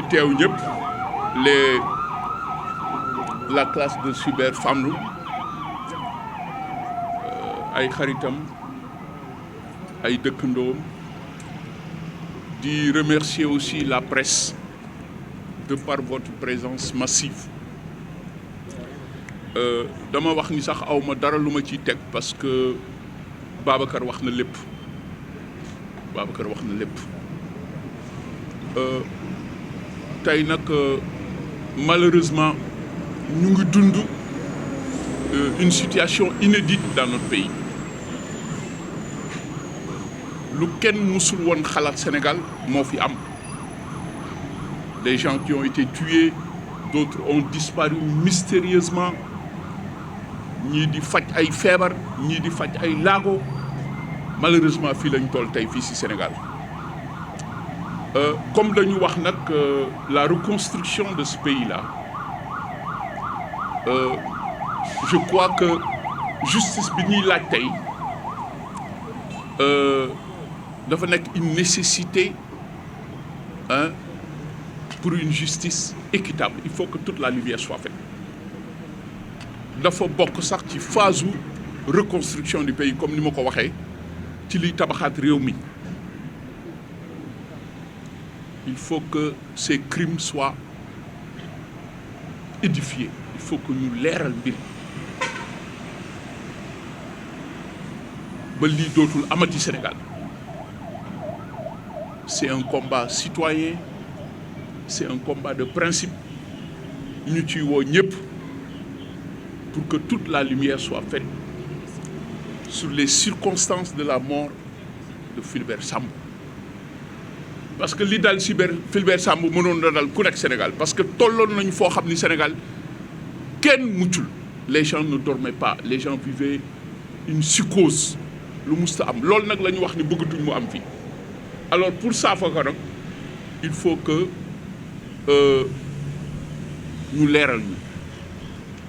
teew ñëpp la classe de Super Family ay xaritam ay dëkkandoom di remercier aussi la presse de par votre présence massive dama wax ni sax awma dara lu ma ciy teg parce que Babacar wax na lépp tey nag malheureusement ñu ngi dund une situation inédite dans notre pays lu kenn musul woon xalaat Sénégal moo fi am des gens qui ont été tués d'autres ont disparu mystérieusement ñii di faj ay feebar ñii di faj ay laago malheureusement fii lañ toll tey fii ci Sénégal comme dañu wax nag la reconstruction de ce pays-là je crois que justice bi ñuy laaj tey dafa nekk une nécessité pour une justice équitable il faut que toute la lumière soit faite dafa bokk sax ci phase reconstruction du pays comme ni ma ko waxee ci liy tabaxaat réew mi il faut que ces crimes soient édifiés il faut que ñu leeral mbir ba lii dootul amati Sénégal c'est un combat citoyen c'est un combat de principe ñu ciy woo ñëpp pour que toute la lumière soit faite sur les circonstances de la mort de Fulbert Sambou parce que li daal Fulbert Sambou mënoon na dal ku nekk Sénégal parce que tolloon nañu foo xam ni Sénégal kenn muccul les gens ne dormaient pas les gens vivaient une psychose lu musta am loolu nag la ñu wax ni bëggatuñ mu am fii alors pour saafara ko nag il faut que ñu leeral ñu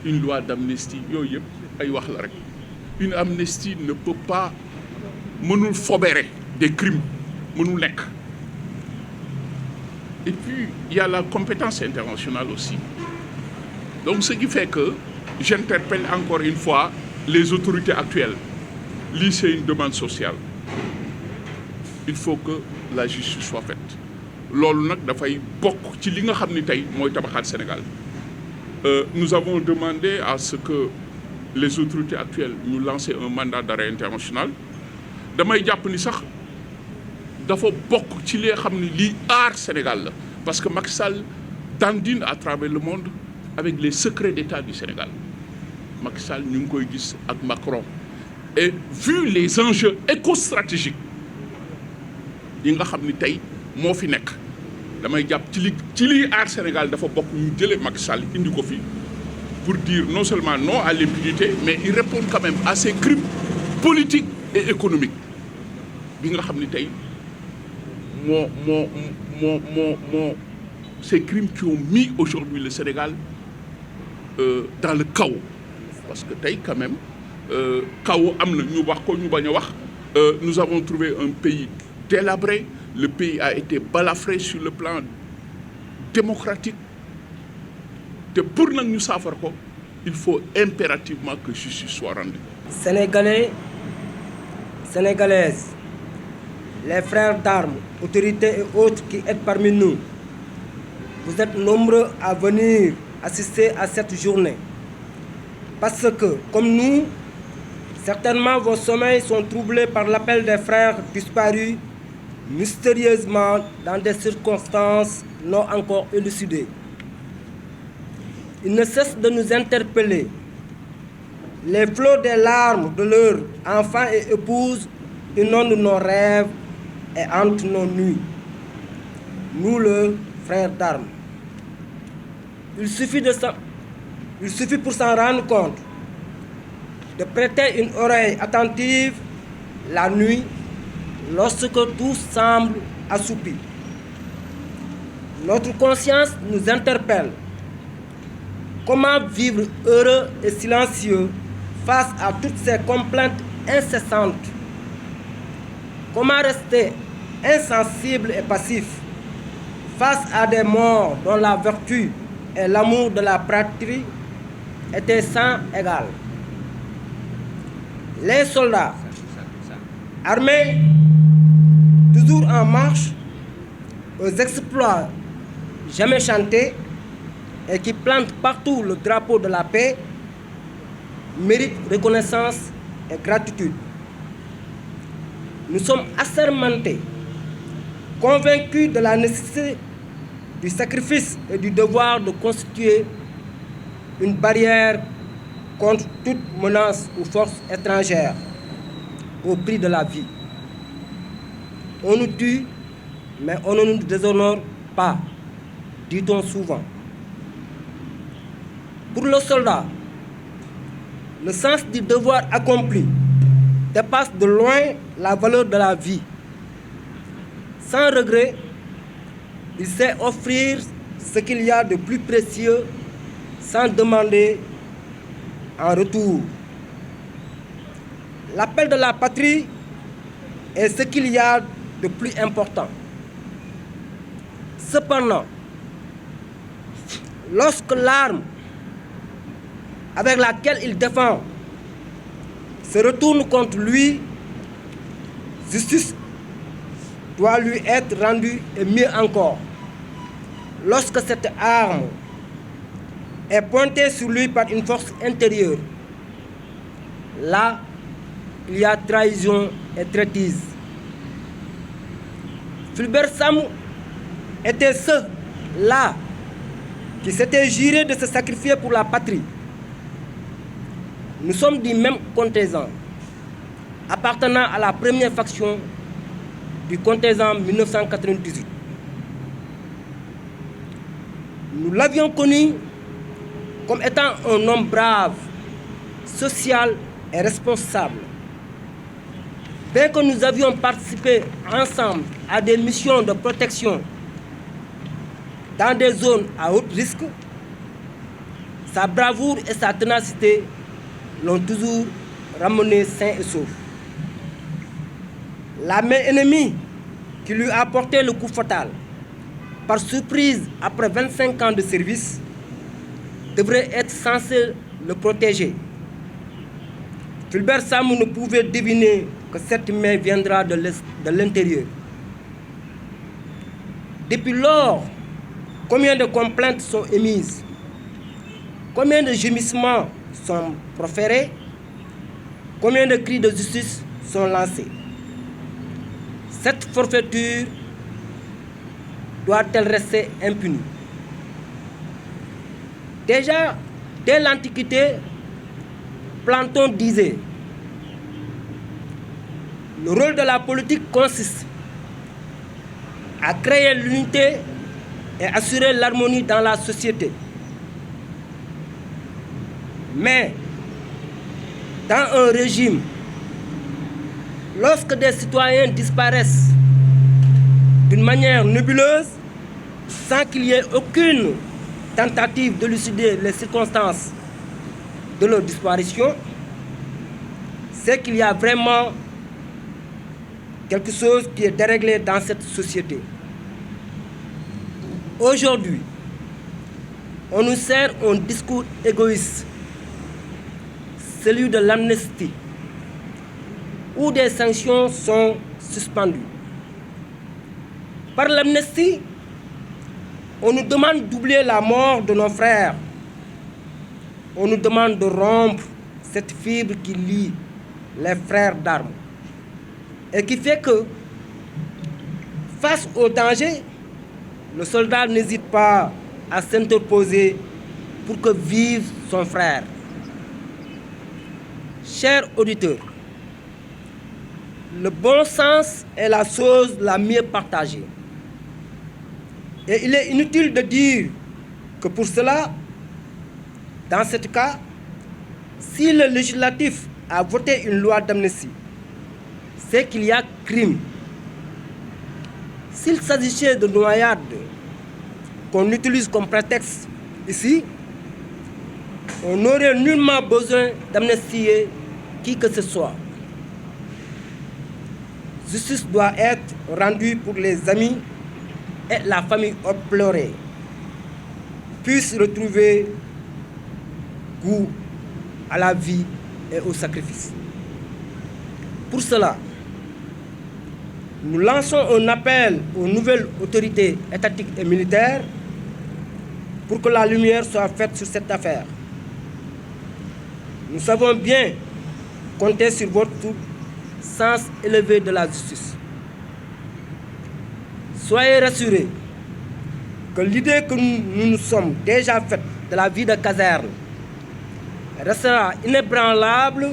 une loi d'amnistie yooyu yëpp ay wax la rek une amnistie ne peut pas mënul fobérer des crimes mënul nekk et puis il y a la compétence internationale aussi donc ce qui fait que j'interpelle encore une fois les autorités actuelles lii c'est une demande sociale il faut que la justice soit faite loolu nag dafay bokk ci li nga xam ni tey mooy tabaxaat Sénégal nous avons demandé à ce que les autorités actuelles ñu lancent un mandat d'arrêt international damay jàpp ni sax dafa bokk ci li nga xam ni lii aar Sénégal la parce que Macky Sall dandine à travers le monde avec les secrets d'État du Sénégal Macky Sall ñu ngi koy gis ak Macron et vu les enjeux écostratégiques yi nga xam ni tey moo fi nekk damay jàpp ci li aar Sénégal dafa bokk ñu jëlee Macky Sall indi ko fi pour dire non seulement non à l'impunité mais il répond quand même à ces crimes politiques et économiques bi nga xam ni tey ces crimes qui ont mis aujourd'hui le Sénégal dans le chaos parce que tey quand même chaos am na ñu wax ko ñu bañ a wax nous avons trouvé un pays délabré le pays a été balafré sur le plan démocratique te pour nag ñu saafara ko il faut impérativement que justice soit rendue. Sénégalais, Sénégalaises, les frères d'armes, autorités et autres qui êtes parmi nous, vous êtes nombreux à venir assister à cette journée. Parce que, comme nous, certainement vos sommeils sont troublés par l'appel des frères disparus mystérieusement dans des circonstances non encore élucidées. Ils ne cessent de nous interpeller. Les flots des larmes de leurs enfants et épouses inondent nos rêves et hantent nos nuits. Nous, leurs frères d'armes. Il suffit pour s'en rendre compte de prêter une oreille attentive la nuit lorsque tout semble assoupi. Notre conscience nous interpelle. Comment vivre heureux et silencieux face à toutes ces complaintes incessantes? Comment rester insensible et passif face à des morts dont la vertu et l'amour de la patrie étaient sans égal. Les soldats, armés, toujours en marche, aux exploits jamais chantés et qui plantent partout le drapeau de la paix, méritent reconnaissance et gratitude. Nous sommes assermentés, convaincus de la nécessité du sacrifice et du devoir de constituer une barrière contre toute menace ou force étrangère au prix de la vie. On nous tue, mais on ne nous déshonore pas, dit-on souvent. Pour le soldat, le sens du devoir accompli dépasse de loin la valeur de la vie. Sans regret, il sait offrir ce qu'il y a de plus précieux sans demander en retour. L'appel de la patrie est ce qu'il y a de plus important. Cependant, lorsque l'arme avec laquelle il défend se retourne contre lui, justice doit lui être rendue et mieux encore. Lorsque cette arme est pointée sur lui par une force intérieure, là, il y a trahison et traîtrise. Fulbert Sambou était ceux-là qui s'étaient jurés de se sacrifier pour la patrie. Nous sommes du même contingent, appartenant à la première faction du contingent 1998. Nous l'avions connu comme étant un homme brave, social et responsable. Bien que nous avions participé ensemble à des missions de protection dans des zones à haut risque, sa bravoure et sa ténacité l'ont toujours ramené sain et sauf. La main ennemie qui lui a porté le coup fatal, par surprise après 25 ans de service, devrait être censée le protéger. Fulbert Sambou ne pouvait deviner que cette main viendra de l'intérieur. Depuis lors, combien de complaintes sont émises? Combien de gémissements sont proférés? Combien de cris de justice sont lancés? Cette forfaiture doit-elle rester impunie? Déjà, dès l'Antiquité, Platon disait: le rôle de la politique consiste à créer l'unité et assurer l'harmonie dans la société. Mais dans un régime, lorsque des citoyens disparaissent d'une manière nébuleuse, sans qu'il y ait aucune tentative d'élucider les circonstances de leur disparition, c'est qu'il y a vraiment quelque chose qui est déréglé dans cette société. Aujourd'hui, on nous sert un discours égoïste, celui de l'amnistie, où des sanctions sont suspendues. Par l'amnistie, on nous demande d'oublier la mort de nos frères. On nous demande de rompre cette fibre qui lie les frères d'armes et qui fait que, face au danger, le soldat n'hésite pas à s'interposer pour que vive son frère. Chers auditeurs, le bon sens est la chose la mieux partagée. Et il est inutile de dire que pour cela, dans ce cas, si le législatif a voté une loi d'amnistie, c'est qu'il y a crime. S'il s'agissait de noyade qu'on utilise comme prétexte ici, on n'aurait nullement besoin d'amnistier qui que ce soit. Justice doit être rendue pour les amis et la famille pleurée puissent retrouver goût à la vie et au sacrifice. Pour cela, nous lançons un appel aux nouvelles autorités étatiques et militaires pour que la lumière soit faite sur cette affaire. Nous savons bien compter sur votre sens élevé de la justice. Soyez rassurés que l'idée que nous nous sommes déjà faite de la vie de caserne restera inébranlable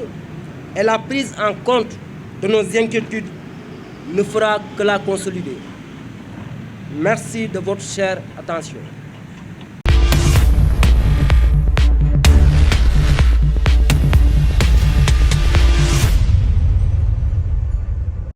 et la prise en compte de nos inquiétudes ne fera que la consolider. Merci de votre chère attention.